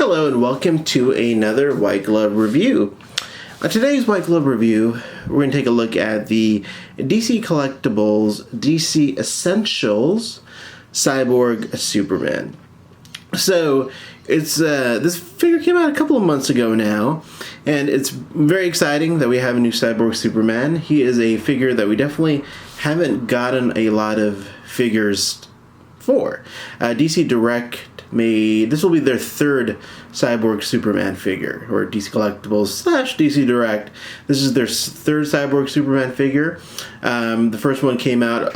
Hello and welcome to another White Glove review. On today's White Glove review, we're going to take a look at the DC Collectibles DC Essentials Cyborg Superman. So it's this figure came out a couple of months ago now, and it's very exciting that we have a new Cyborg Superman. He is a figure that we definitely haven't gotten a lot of figures for. DC Direct made, this will be their third Cyborg Superman figure, or DC Collectibles / DC Direct. This is their third Cyborg Superman figure. The first one came out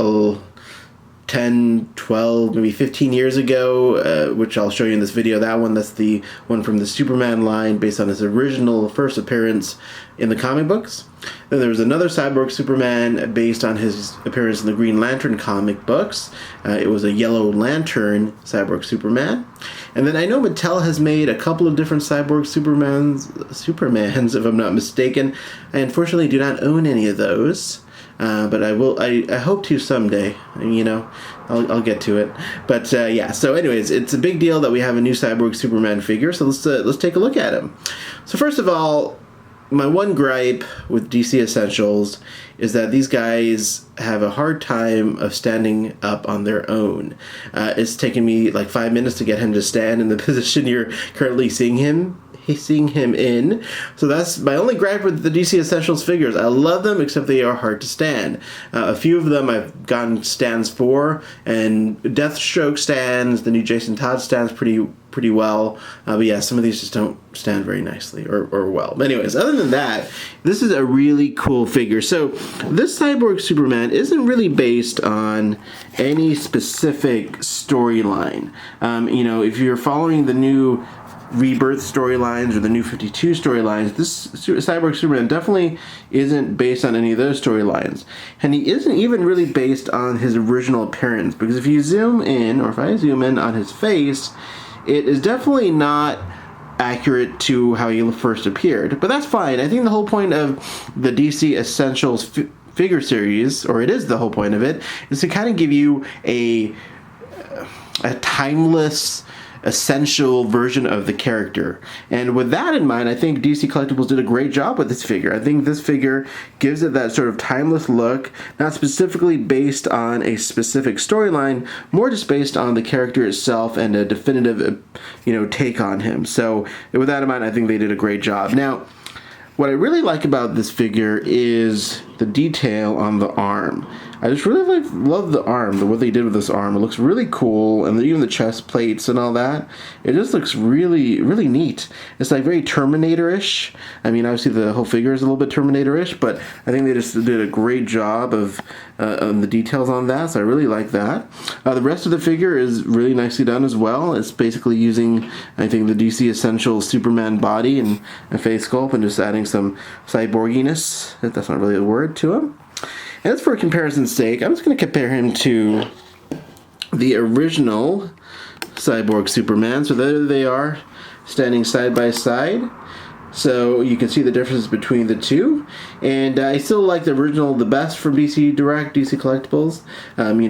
10, 12, maybe 15 years ago, which I'll show you in this video. That's the one from the Superman line based on his original first appearance in the comic books. Then there was another Cyborg Superman based on his appearance in the Green Lantern comic books. It was a Yellow Lantern Cyborg Superman. And then I know Mattel has made a couple of different Cyborg Supermans, if I'm not mistaken. I unfortunately do not own any of those. But I will. I hope to someday. You know, I'll get to it. But yeah. So, anyways, it's a big deal that we have a new Cyborg Superman figure. So let's take a look at him. So first of all, my one gripe with DC Essentials is that these guys have a hard time of standing up on their own. It's taken me like 5 minutes to get him to stand in the position you're currently seeing him in. So that's my only gripe with the DC Essentials figures. I love them, except they are hard to stand. A few of them I've gotten stands for, and Deathstroke stands, the new Jason Todd stands pretty well. But yeah, some of these just don't stand very nicely or well. But anyways, other than that, this is a really cool figure. So this Cyborg Superman isn't really based on any specific storyline. You know, if you're following the new Rebirth storylines or the New 52 storylines, this Cyborg Superman definitely isn't based on any of those storylines. And he isn't even really based on his original appearance, because if you zoom in, or if I zoom in on his face, it is definitely not accurate to how he first appeared. But that's fine. I think the whole point of the DC Essentials figure series, or it is the whole point of it, is to kind of give you a timeless, essential version of the character. And with that in mind, I think DC Collectibles did a great job with this figure. I think this figure gives it that sort of timeless look, not specifically based on a specific storyline, more just based on the character itself and a definitive, take on him. So with that in mind, I think they did a great job. Now, what I really like about this figure is the detail on the arm. I just really love the arm, what they did with this arm. It looks really cool, and even the chest plates and all that. It just looks really, really neat. It's like very Terminator-ish. I mean, obviously the whole figure is a little bit Terminator-ish, but I think they just did a great job of the details on that, so I really like that. The rest of the figure is really nicely done as well. It's basically using, I think, the DC Essentials Superman body and face sculpt and just adding some cyborginess, if that's not really a word, to him. And that's for comparison's sake. I'm just going to compare him to the original Cyborg Superman. So there they are, standing side by side. So you can see the difference between the two. And I still like the original the best from DC Direct, DC Collectibles.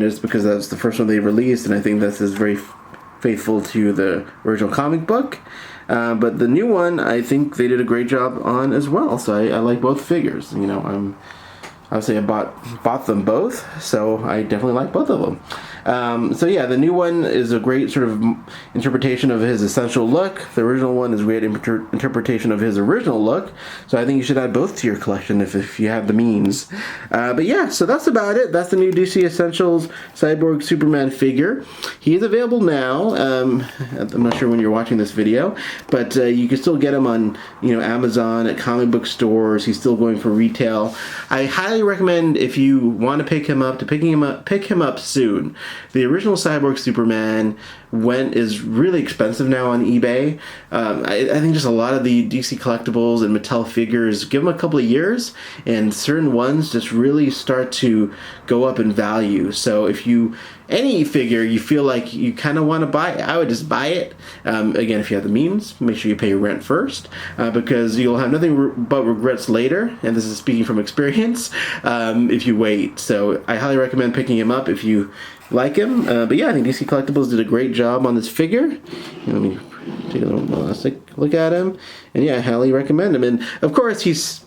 Just because that's the first one they released, and I think this is very faithful to the original comic book. But the new one, I think they did a great job on as well. So I like both figures. Obviously I bought them both, so I definitely like both of them. So yeah, the new one is a great sort of interpretation of his essential look. The original one is a great interpretation of his original look. So I think you should add both to your collection if you have the means. But yeah, so that's about it. That's the new DC Essentials Cyborg Superman figure. He is available now. I'm not sure when you're watching this video, but you can still get him on Amazon, at comic book stores. He's still going for retail. I highly recommend, if you want to pick him up, pick him up soon. The original Cyborg Superman is really expensive now on eBay. I think just a lot of the DC Collectibles and Mattel figures, give them a couple of years, and certain ones just really start to go up in value. So if any figure you feel like you kind of want to buy, I would just buy it. Again, if you have the means, make sure you pay your rent first, because you'll have nothing but regrets later, and this is speaking from experience, if you wait. So I highly recommend picking him up if you like him. But yeah, I think DC Collectibles did a great job on this figure. Let me take a look at him, and yeah, I highly recommend him. And of course, he's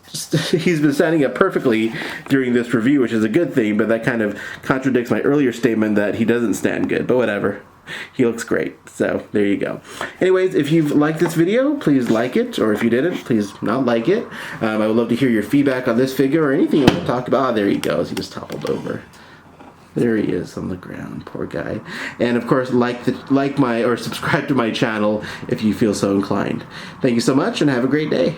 been standing up perfectly during this review, which is a good thing. But that kind of contradicts my earlier statement that he doesn't stand good. But whatever. He looks great. So there you go. Anyways, if you've liked this video, please like it. Or if you didn't, please not like it. I would love to hear your feedback on this figure or anything you want to talk about. Oh, there he goes. He just toppled over. There he is on the ground, poor guy. And of course, subscribe to my channel if you feel so inclined. Thank you so much, and have a great day.